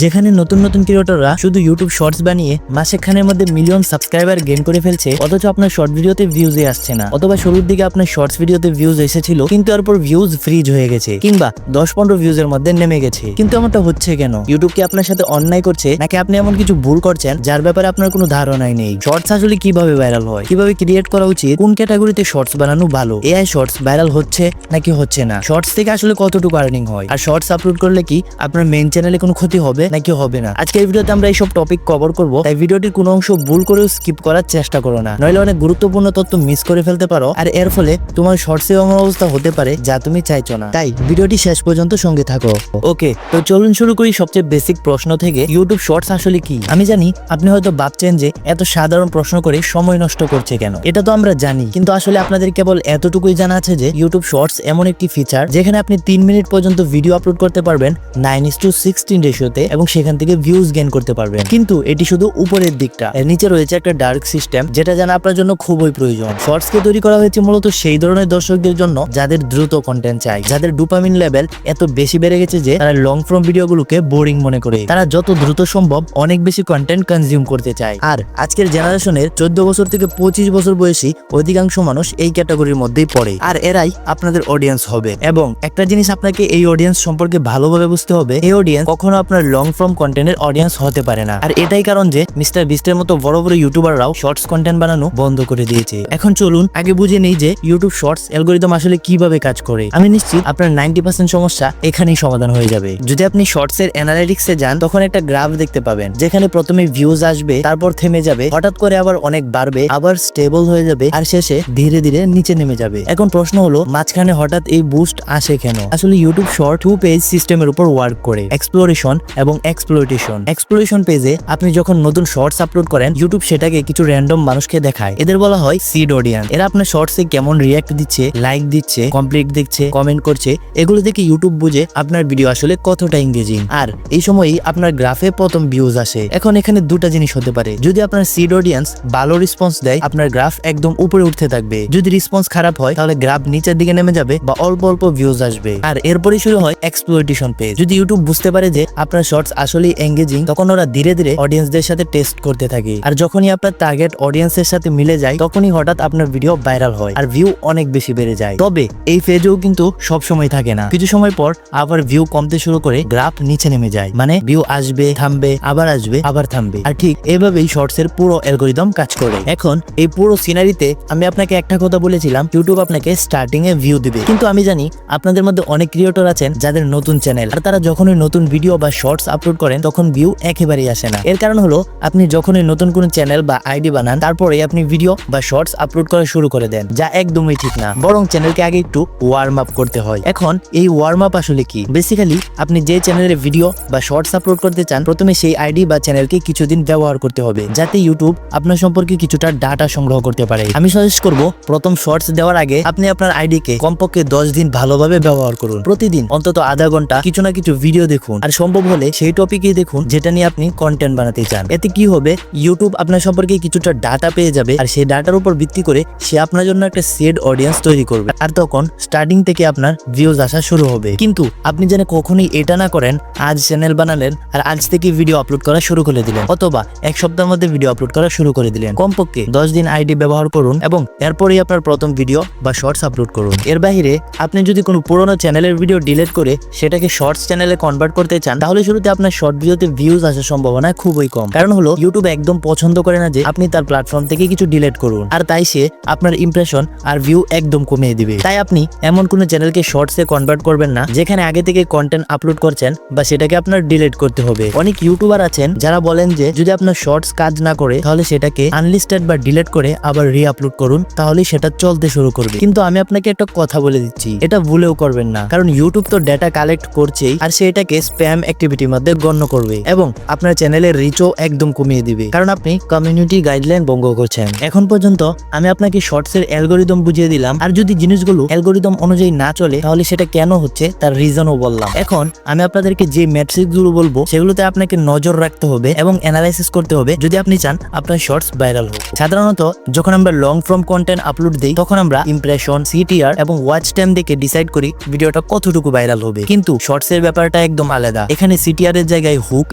যেখানে নতুন নতুন ক্রিয়েটররা শুধু ইউটিউব শর্টস বানিয়ে মাসেখানের মধ্যে মিলিয়ন সাবস্ক্রাইবার গেইন করে ফেলছে, অথচ আপনার শর্ট ভিডিওতে ভিউজই আসছে না, অথবা শুরুর দিকে আপনার শর্টস ভিডিওতে ভিউজ এসেছিল কিন্তু তারপর ভিউজ ফ্রিজ হয়ে গেছে কিংবা 10-15 ভিউজের মধ্যে নেমে গেছে। কিন্তু এমনটা হচ্ছে কেন? ইউটিউব কি আপনার সাথে অন্যায় করছে, নাকি আপনি এমন কিছু ভুল করছেন যার ব্যাপারে আপনার কোনো ধারণাই নেই? শর্টস আসলে কিভাবে ভাইরাল হয়, কিভাবে ক্রিয়েট করা উচিত, কোন ক্যাটাগরিতে শর্টস বানানো ভালো, এআই শর্টস ভাইরাল হচ্ছে নাকি হচ্ছে না, শর্টস থেকে আসলে কতটুকু আর্নিং হয়, আর শর্টস আপলোড করলে কি আপনার মেইন চ্যানেলে কোনো ক্ষতি হবে নাকি হবে না, আজকের ভিডিওতে আমরা এইসব টপিক কভার করব। তাই ভিডিওটির কোনো অংশ ভুল করেও স্কিপ করার চেষ্টা করো না, নইলে অনেক গুরুত্বপূর্ণ তথ্য মিস করে ফেলতে পারো, আর এর ফলে তোমার শর্টসে এমন অবস্থা হতে পারে যা তুমি চাইছো না। তাই ভিডিওটি শেষ পর্যন্ত সঙ্গে থাকো। ওকে, তো চলুন শুরু করি সবচেয়ে বেসিক প্রশ্ন থেকে, ইউটিউব শর্টস আসলে কি? আমি জানি আপনি হয়তো ভাবছেন যে এত সাধারণ প্রশ্ন করে সময় নষ্ট করছে কেন। এটা তো আমরা জানি, কিন্তু আসলে আপনাদের কেবল এতটুকুই জানা আছে যে ইউটিউব শর্টস এমন একটি ফিচার যেখানে আপনি 3 মিনিট পর্যন্ত ভিডিও আপলোড করতে পারবেন 9:16 রেশিওতে এবং সেখান থেকে ভিউজ গেইন করতে পারবেন। কিন্তু এটি শুধু উপরের দিকটা, এর নিচে রয়েছে একটা ডার্ক সিস্টেম যেটা জানা আপনার জন্য খুবই প্রয়োজন। শর্টসকে তৈরি করা হয়েছে মূলত সেই ধরনের দর্শকদের জন্য যাদের দ্রুত কন্টেন্ট চাই, যাদের ডোপামিন লেভেল এত বেশি বেড়ে গেছে যে তারা লং ফর্ম ভিডিওগুলোকে বোরিং মনে করে, তারা যত দ্রুত সম্ভব অনেক বেশি কন্টেন্ট কনজিউম করতে চায়। আর আজকের জেনারেশনের 14 বছর থেকে 25 বছর বয়সী অধিকাংশ মানুষ এই ক্যাটাগরির মধ্যেই পড়ে, আর এরাই আপনাদের অডিয়েন্স হবে। এবং একটা জিনিস আপনাকে এই অডিয়েন্স সম্পর্কে ভালোভাবে বুঝতে হবে, এই অডিয়েন্স কখনো আপনার লং ফর্ম কন্টেন্টের অডিয়েন্স হতে পারে না। আর এটাই কারণ যে মিস্টার বিস্টের মতো বড় বড় ইউটিউবাররাও শর্টস কন্টেন্ট বানানো বন্ধ করে দিয়েছে। এখন চলুন আগে বুঝে নেই যে ইউটিউব শর্টস অ্যালগরিদম আসলে কিভাবে কাজ করে। আমি নিশ্চিত আপনার 90% সমস্যা এখানেই সমাধান হয়ে যাবে। যদি আপনি শর্টস এর অ্যানালিটিক্সে যান, তখন একটা গ্রাফ দেখতে পাবেন যেখানে প্রথমে ভিউজ আসবে, তারপর থেমে যাবে, হঠাৎ করে আবার অনেক বাড়বে, আবার স্টেবল হয়ে যাবে, আর শেষে ধীরে ধীরে নিচে নেমে যাবে। এখন প্রশ্ন হলো, মাঝখানে হঠাৎ এই বুস্ট আসে কেন? আসলে ইউটিউব শর্ট 2 পেজ সিস্টেমের উপর ওয়ার্ক করে, এক্সপ্লোরেশন এবং এক্সপ্লয়টেশন। এক্সপ্লোরেশন পেজে আপনি যখন নতুন শর্টস আপলোড করেন, ইউটিউব সেটাকে কিছু র্যান্ডম মানুষকে দেখায়, এদের বলা হয় সিড অডিয়েন্স। এরা আপনার শর্টসে কেমন রিয়্যাক্ট দিচ্ছে, লাইক দিচ্ছে, কমপ্লিট দেখছে, কমেন্ট করছে, এগুলো দেখে ইউটিউব বুঝে আপনার ভিডিও আসলে কতটা এঙ্গেজিং। আর এই সময়ই আপনার গ্রাফে প্রথম ভিউজ আসে। এখন এখানে দুটা জিনিস হতে পারে, যদি আপনার সিড অডিয়েন্স ভালো রেসপন্স দেয়, আপনার গ্রাফ একদম উপরে উঠতে থাকবে। যদি রেসপন্স খারাপ হয়, তাহলে গ্রাফ নিচের দিকে নেমে যাবে বা অল্প অল্প ভিউজ আসবে। আর এরপরই শুরু হয় এক্সপ্লয়টেশন পেজ। যদি ইউটিউব বুঝতে পারে যে আপনার শর্টস আসলেই এঙ্গেজিং, তখন ওরা ধীরে ধীরে অডিয়েন্সদের সাথে টেস্ট করতে থাকে। আর যখনই আপনার টার্গেট অডিয়েন্সের সাথে মিলে যায়, তখনই হঠাৎ আপনার ভিডিও ভাইরাল হয় আর ভিউ অনেক বেশি বেড়ে যায়। তবে এই ফেজেও কিন্তু সব সময় থাকে না, কিছু সময় পর আবার ভিউ কমতে শুরু করে, গ্রাফ নিচে নেমে যায়। মানে ভিউ আসবে, থামবে, আবার আসবে, আবার থামবে। আর ঠিক এভাবেই শর্টস এর পুরো অ্যালগরিদম কাজ করে। এখন এই পুরো সিনারিতে আমি আপনাকে একটা কথা বলেছিলাম, ইউটিউব আপনাকে স্টার্টিং এ ভিউ দিবে, কিন্তু আমি জানি আপনাদের মধ্যে অনেক ক্রিয়েটর আছেন যাদের নতুন চ্যানেল, আর তারা যখনই নতুন ভিডিও বা শর্টস আপলোড করেন তখন ভিউ একেবারেই আসে না। এর কারণ হলো, আপনি যখনই নতুন কোনো চ্যানেল বা আইডি বানান, তারপরে আপনি ভিডিও বা শর্টস আপলোড করা শুরু করে দেন, যা একদমই ঠিক না। বরং চ্যানেলকে আগে একটু ওয়ার্ম আপ করতে হয়। এখন এই ওয়ার্ম আপ আসলে কি? বেসিক্যালি আপনি যে চ্যানেলের ভিডিও বা শর্টস আপলোড করতে চান, প্রথমে সেই আইডি বা চ্যানেলকে কিছুদিন ব্যবহার করতে হবে, যাতে ইউটিউব আপনার সম্পর্কে কিছুটা ডাটা সংগ্রহ করতে পারে। আমি সাজেস্ট করব, প্রথম শর্টস দেওয়ার আগে আপনি আপনার আইডিকে কমপক্ষে 10 দিন ভালোভাবে ব্যবহার করুন। প্রতিদিন অন্তত আধা ঘন্টা কিছু না কিছু ভিডিও দেখুন, আর সম্ভব হলে সেই টপিকেই দেখুন যেটা নিয়ে আপনি কন্টেন্ট বানাতে চান। এতে কি হবে, ইউটিউব আপনার সম্পর্কে কিছুটা ডাটা পেয়ে যাবে, আর সেই ডাটার উপর ভিত্তি করে সে আপনার জন্য একটা সেড অডিয়েন্স তৈরি করবে, আর তখন স্টার্টিং থেকে আপনার ভিউজ আসা শুরু হবে। কিন্তু আপনি যেন কখনোই এটা না করেন, আজ চ্যানেল বানালেন আর আজ থেকে ভিডিও আপলোড করা শুরু করে দিলেন, অথবা এক সপ্তাহের মধ্যে ভিডিও আপলোড করা শুরু করে দিলেন। কমপক্ষে 10 দিন আইডি ব্যবহার করুন এবং এরপরেই আপনার প্রথম ভিডিও বা শর্টস আপলোড করুন। এর বাইরে আপনি যদি কোনো পুরোনো চ্যানেলের ভিডিও ডিলিট করে সেটাকে শর্টস চ্যানেলে কনভার্ট করতে চান, তাহলে শুরুতে আপনার শর্ট ভিডিওতে ভিউজ আসার সম্ভাবনা খুবই কম। কারণ হলো, ইউটিউব একদম পছন্দ করে না যে আপনি তার প্ল্যাটফর্ম থেকে কিছু ডিলিট করুন, আর তাই সে আপনার ইমপ্রেশন আর ভিউ একদম কমিয়ে দিবে। তাই আপনি এমন কোনো চ্যানেলকে শর্টসে কনভার্ট করবেন না যেখানে আগে থেকে কন্টেন্ট আপলোড করছেন বা সেটাকে আপনার ডিলিট করতে হবে। অনেক ইউটিউবার আছেন যারা বলেন যে যদি আপনার শর্টস কাজ না করে, তাহলে সেটাকে আনলিস্টেড বা ডিলিট করে আবার রি আপলোড করুন, তাহলে সেটা চলতে শুরু করবে। কিন্তু আমি আপনাকে একটা কথা বলে দিচ্ছি, এটা ভুলেও করবেন না, কারণ ইউটিউব তো ডেটা কালেক্ট করছেই, আর সে এটাকে স্প্যাম অ্যাক্টিভিটির মধ্যে গণ্য করবে এবং আপনার চ্যানেলের রিচও একদম কমিয়ে দিবে, কারণ আপনি কমিউনিটি গাইডলাইন ভঙ্গ করছেন। এখন পর্যন্ত আমি আপনাকে শর্টস এর অ্যালগরিদম বুঝিয়ে দিলাম, আর যদি জিনিসগুলো অ্যালগরিদম অনুযায়ী না চলে, তাহলে সেটা কেন হচ্ছে তার রিজনও বললাম। এখন আমি আপনাদেরকে যে ম্যাট্রিক্স গুলো বলবো, সেগুলোতে আপনাকে নজর রাখতে হবে এবং অ্যানালাইসিস করতে হবে যদি আপনি চান আপনার শর্টস ভাইরাল হোক। সাধারণত যখন আমরা লং ফর্ম কন্টেন্ট আপলোড দিই, তখন আমরা ইমপ্রেশন, সিটিআর এবং ওয়াচ টাইম দেখে ডিসাইড করি ভিডিওটা কতটুকু ভাইরাল হবে। কিন্তু শর্টস এর ব্যাপারটা একদম আলাদা। এখানে সিটিআর শেয়ারের জায়গায় হুক,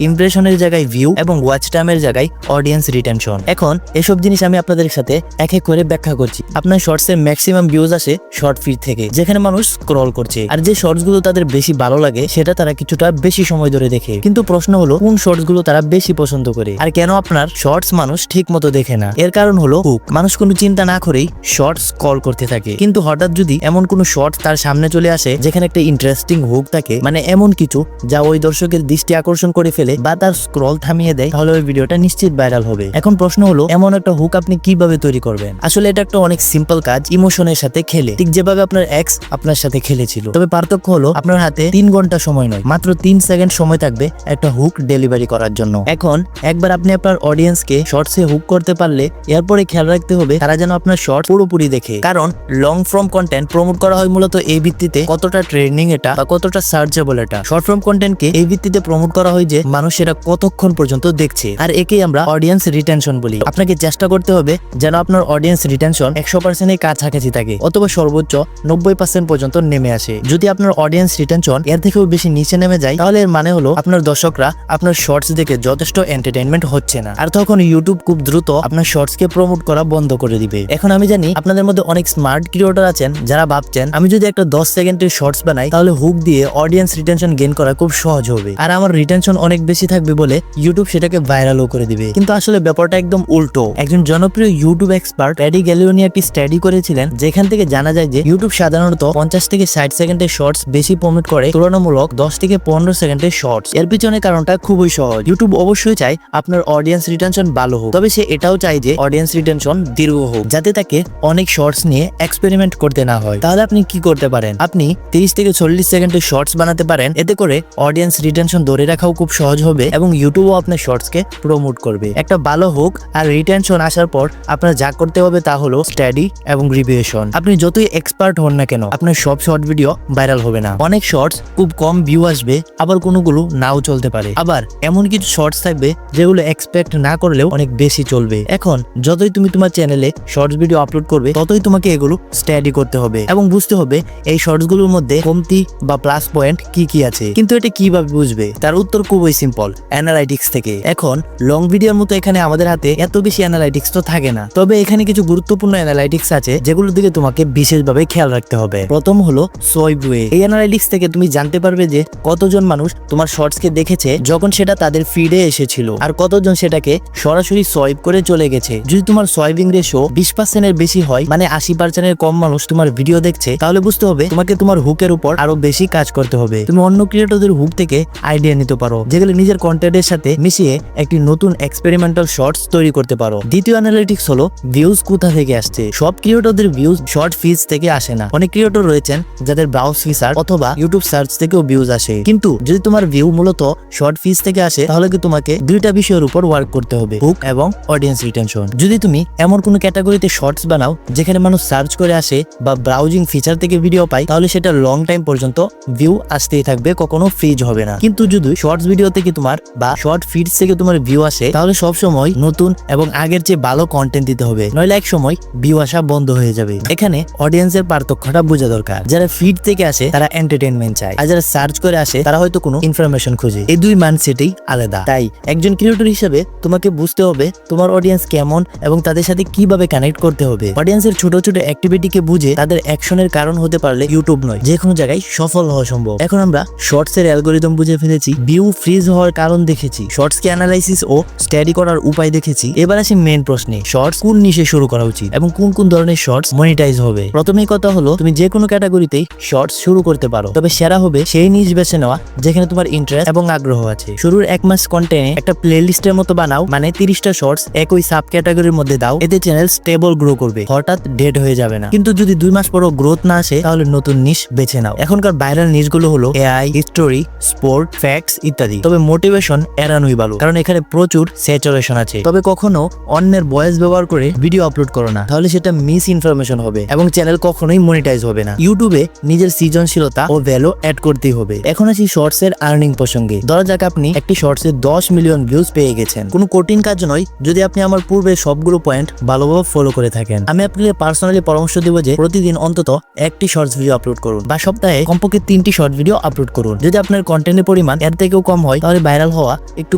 ইমপ্রেশনের জায়গায় ভিউ এবং ওয়াচ টাইমের জায়গায় অডিয়েন্স রিটেনশন। এখন এসব জিনিস আমি আপনাদের সাথে এক এক করে ব্যাখ্যা করছি। আপনার শর্টসের ম্যাক্সিমাম ভিউজ আসে শর্ট ফিড থেকে, যেখানে মানুষ স্ক্রল করছে, আর যে শর্টস গুলো তাদের বেশি ভালো লাগে সেটা তারা কিছুটা বেশি সময় ধরে দেখে। কিন্তু প্রশ্ন হলো কোন শর্টস গুলো তারা বেশি পছন্দ করে, আর কেন আপনার শর্টস মানুষ ঠিক মতো দেখে না? এর কারণ হলো হুক। মানুষ কোনো চিন্তা না করেই শর্টস স্ক্রল করতে থাকে, কিন্তু হঠাৎ যদি এমন কোনো শর্ট তার সামনে চলে আসে যেখানে একটা ইন্টারেস্টিং হুক থাকে, মানে এমন কিছু যা ওই দর্শকের দৃষ্টি আকর্ষণ করে ফেলে বা তার স্ক্রল থামিয়ে দেয়, তাহলে ওই ভিডিওটা নিশ্চিত ভাইরাল হবে। এখন প্রশ্ন হলো এমন একটা হুক আপনি কিভাবে তৈরি করবেন? আসলে এটা একটা অনেক সিম্পল কাজ, ইমোশনের সাথে খেলে, ঠিক যেভাবে আপনার এক্স আপনার সাথে খেলেছিল। তবে পার্থক্য হলো আপনার হাতে 3 ঘন্টা সময় নয়, মাত্র 3 সেকেন্ড সময় থাকবে একটা হুক ডেলিভারি করার জন্য। এখন একবার আপনি আপনার অডিয়েন্সকে শর্টসে হুক করতে পারলে এরপরে খেয়াল রাখতে হবে তারা যেন আপনার শর্ট পুরোপুরি দেখে, কারণ লং ফর্ম কন্টেন্ট প্রমোট করা হয় মূলত এই ভিত্তিতে কতটা ট্রেন্ডিং এটা বা কতটা সার্চেবল এটা। শর্ট ফর্ম কন্টেন্টকে এই ভিত্তিতে প্রমোট করা হয় যে মানুষ এটা কতক্ষণ পর্যন্ত দেখছে, আর একেই আমরা অডিয়েন্স রিটেনশন বলি। আপনাকে চেষ্টা করতে হবে যেন আপনার অডিয়েন্স রিটেনশন 100% এর কাছাকাছি থাকে অথবা সর্বোচ্চ 90% পর্যন্ত নেমে আসে। যদি আপনার অডিয়েন্স রিটেনশন এর থেকেও বেশি নিচে নেমে যায়, তাহলে এর মানে হলো আপনার দর্শকরা আপনার শর্টস দেখে যথেষ্ট এন্টারটেইনমেন্ট হচ্ছে না, আর তখন ইউটিউব খুব দ্রুত আপনার শর্টসকে প্রমোট করা বন্ধ করে দিবে। এখন আমি জানি আপনাদের মধ্যে অনেক স্মার্ট ক্রিয়েটর আছেন যারা ভাবছেন আমি যদি একটা 10 সেকেন্ডের শর্টস বানাই তাহলে হুক দিয়ে অডিয়েন্স রিটেনশন গেইন করা খুব সহজ হবে, আর আমার রিটেনশন অনেক বেশি থাকবে বলে ইউটিউব সেটাকে ভাইরালও করে দিবে। কিন্তু আসলে ব্যাপারটা একদম উল্টো। একজন জনপ্রিয় ইউটিউব এক্সপার্ট প্যাডি গ্যালিওনি একটি স্টাডি করেছিলেন, যেখান থেকে জানা যায় যে ইউটিউব সাধারণত 50 থেকে 60 সেকেন্ডের শর্টস বেশি প্রমোট করে তুলনামূলক 10 থেকে 15 সেকেন্ডের শর্টস। এর পিছনে কারণটা খুবই সহজ। ইউটিউব অবশ্যই চায় আপনার অডিয়েন্স রিটেনশন ভালো হোক, তবে সে এটাও চায় যে অডিয়েন্স রিটেনশন দীর্ঘ হোক, যাতে তাকে অনেক শর্টস নিয়ে এক্সপেরিমেন্ট করতে না হয়। তাহলে আপনি কি করতে পারেন? আপনি 30 থেকে 40 সেকেন্ডের শর্টস বানাতে পারেন, এতে করে অডিয়েন্স রিটেনশন ধরে রাখাও খুব সহজ হবে এবং ইউটিউবও আপনার শর্টসকে প্রমোট করবে। একটা ভালো হোক আর রিটেনশন আসার পর আপনার যা করতে হবে তা হলো স্টাডি এবং রিভিউশন। আপনি যতই এক্সপার্ট হন না কেন, আপনার সব শর্ট ভিডিও ভাইরাল হবে না। অনেক শর্টস খুব কম ভিউ আসবে, আবার কোনোগুলো নাও চলতে পারে, আবার এমন কিছু শর্টস থাকবে যেগুলো এক্সপেক্ট না করলেও অনেক বেশি চলবে। এখন যতই তুমি তোমার চ্যানেলে শর্টস ভিডিও আপলোড করবে, ততই তোমাকে এগুলো স্টাডি করতে হবে এবং বুঝতে হবে এই শর্টসগুলোর মধ্যে কমতি বা প্লাস পয়েন্ট কি কি আছে। কিন্তু এটা কিভাবে বুঝবে? তার উত্তর খুবই সিম্পল, অ্যানালাইটিক্স থেকে। এখন লং ভিডিওর মতো এখানে আমাদের হাতে এত বেশি অ্যানালাইটিক্স তো থাকে না, তবে এখানে কিছু গুরুত্বপূর্ণ অ্যানালাইটিক্স আছে যেগুলোর দিকে তোমাকে বিশেষভাবে খেয়াল রাখতে হবে। প্রথম হলো সোয়াইপ ওয়ে। এই অ্যানালাইটিক্স থেকে তুমি জানতে পারবে যে কতজন মানুষ তোমার শর্টসকে দেখেছে যখন সেটা তাদের ফিডে এসেছিল, আর কতজন সেটাকে সরাসরি সোয়াইপ করে চলে গেছে। যদি তোমার সোয়াইপিং রেশিও 20% এর বেশি হয়, মানে 80% এর কম মানুষ তোমার ভিডিও দেখছে, তাহলে বুঝতে হবে তোমাকে তোমার হুকের উপর আরো বেশি কাজ করতে হবে। তুমি অন্য ক্রিয়েটরদের হুক থেকে আইডিয়া নিতে পারো, যেগুলো নিজের কন্টেন্টের সাথে মিশিয়ে একটি নতুন এক্সপেরিমেন্টাল শর্টস তৈরি করতে পারো। দ্বিতীয় অ্যানালিটিক্স হলো ভিউজ কোথা থেকে আসছে। সব ক্রিয়েটরদের ভিউজ শর্ট ফিজ থেকে আসে না। অনেক ক্রিয়েটর রয়েছেন যাদের ব্রাউজ ফিচার অথবা ইউটিউব সার্চ থেকেও ভিউজ আসে, কিন্তু যদি তোমার ভিউ মূলত শর্ট ফিজ থেকে আসে, তাহলে কি তোমাকে দুইটা বিষয়ের উপর ওয়ার্ক করতে হবে, হুক এবং অডিয়েন্স রিটেনশন। যদি তুমি এমন কোনো ক্যাটাগরিতে শর্টস বানাও যেখানে মানুষ সার্চ করে আসে বা ব্রাউজিং ফিচার থেকে ভিডিও পায়, তাহলে সেটা লং টাইম পর্যন্ত ভিউ আসতেই থাকবে, কখনো ফ্রিজ হবে না। কিন্তু যদি শর্টস ভিডিও থেকে তোমার বা শর্ট ফিডস থেকে তোমার ভিউ আসে, তাহলে সব সময় নতুন এবং আগের চেয়ে ভালো কন্টেন্ট দিতে হবে, নইলে এক সময় ভিউ আসা বন্ধ হয়ে যাবে। এখানে অডিয়েন্সের পার্থক্যটা বোঝা দরকার। যারা ফিড থেকে আসে তারা এন্টারটেইনমেন্ট চায়, আর যারা সার্চ করে আসে তারা হয়তো কোনো ইনফরমেশন খুঁজে। এই দুই মাইন্ডসেটই আলাদা। তাই একজন ক্রিয়েটর হিসেবে তোমাকে বুঝতে হবে তোমার অডিয়েন্স কেমন এবং তাদের সাথে কিভাবে কানেক্ট করতে হবে। অডিয়েন্সের ছোট ছোট অ্যাক্টিভিটিকে বুঝে তাদের অ্যাকশনের কারণ হতে পারলে ইউটিউব নয়, যে কোনো জায়গায় সফল হওয়া সম্ভব। এখন আমরা শর্টস এর অ্যালগরিদম বুঝে ফেলেছি, ভিউ ফ্রিজ হওয়ার কারণ দেখেছি, শর্টস কে অ্যানালাইসিস ও স্টাডি করার উপায় দেখেছি। এবার আসি মেইন প্রশ্নে, শর্টস কোন নিশে শুরু করা উচিত এবং কোন কোন ধরনের শর্টস মনিটাইজ হবে। প্রথমেই কথা হলো তুমি যে কোনো ক্যাটাগরিতেই শর্টস শুরু করতে পারো, তবে সেরা হবে সেই নিশ বেছে নেওয়া যেখানে তোমার ইন্টারেস্ট এবং আগ্রহ আছে। শুরুর 1 মাস কন্টেন্টে একটা প্লে লিস্টের মতো বানাও, মানে 30টা শর্টস একই সাব ক্যাটাগরির মধ্যে দাও। এতে চ্যানেল স্টেবল গ্রো করবে, হঠাৎ ডেড হয়ে যাবে না। কিন্তু যদি 2 মাস পরও গ্রোথ না আসে, তাহলে নতুন নিশ বেছে নাও। এখনকার ভাইরাল নিশগুলো হলো এআই, হিস্টোরি, স্পোর্ট, ফ্যাক্টস ইত্যাদি। তবে মোটিভেশন এড়ানোই ভালো, কারণ এখানে প্রচুর স্যাচুরেশন আছে। তবে কখনো অন্যের ভয়েস ব্যবহার করে ভিডিও আপলোড করো না, তাহলে সেটা মিস ইনফরমেশন হবে এবং চ্যানেল কখনোই মনিটাইজ হবে না। ইউটিউবে নিজের সৃজনশীলতা ও ভ্যালু অ্যাড করতেই হবে। এখন আসি শর্টস এর আর্নিং প্রসঙ্গে। ধরা যাক আপনি একটি শর্টসে 10 মিলিয়ন ভিউজ পেয়ে গেছেন। কোনো কঠিন কাজ নয় যদি আপনি আমার পূর্বে সবগুলো পয়েন্ট ভালোভাবে ফলো করে থাকেন। আমি আপনাকে পার্সোনালি পরামর্শ দেব যে প্রতিদিন অন্তত একটি শর্টস ভিডিও আপলোড করুন বা সপ্তাহে কমপক্ষে 3টি শর্ট ভিডিও আপলোড করুন। যদি আপনার কন্টেন্টের পরিমাণ এর থেকেও কম হয় তাহলে ভাইরাল হওয়া একটু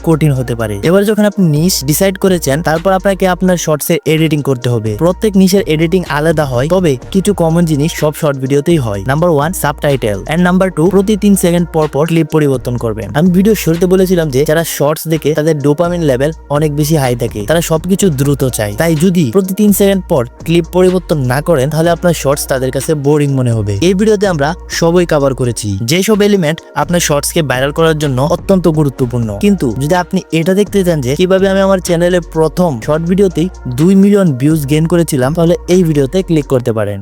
কঠিন হতে পারে। এবার যখন আপনি নিশ ডিসাইড করেছেন, তারপর আপনাকে আপনার শর্টসের এডিটিং করতে হবে। প্রত্যেক নিশের এডিটিং আলাদা হয়, তবে কিছু কমন জিনিস সব শর্ট ভিডিওতেই হয়। নাম্বার 1 সাবটাইটেল এন্ড নাম্বার 2 প্রতি 3 সেকেন্ড পর পর ক্লিপ পরিবর্তন করবেন। আমি ভিডিও শুরুতে বলেছিলাম যে যারা শর্টস দেখে তাদের ডোপামিন লেভেল অনেক বেশি হাই থাকে, তারা সবকিছু দ্রুত চায়। তাই যদি প্রতি 3 সেকেন্ড পর ক্লিপ পরিবর্তন না করেন তাহলে আপনার শর্টস তাদের কাছে বোরিং মনে হবে। এই ভিডিওতে আমরা সবই কভার করেছি, যেসব এলিমেন্ট আপনার শর্টসকে ভাইরাল করার জন্য অত্যন্ত গুরুত্বপূর্ণ। কিন্তু যদি আপনি এটা দেখতে চান যে কিভাবে আমি আমার চ্যানেলে প্রথম শর্ট ভিডিওতেই 2 মিলিয়ন ভিউজ গেইন করেছিলাম, তাহলে এই ভিডিওতে ক্লিক করতে পারেন।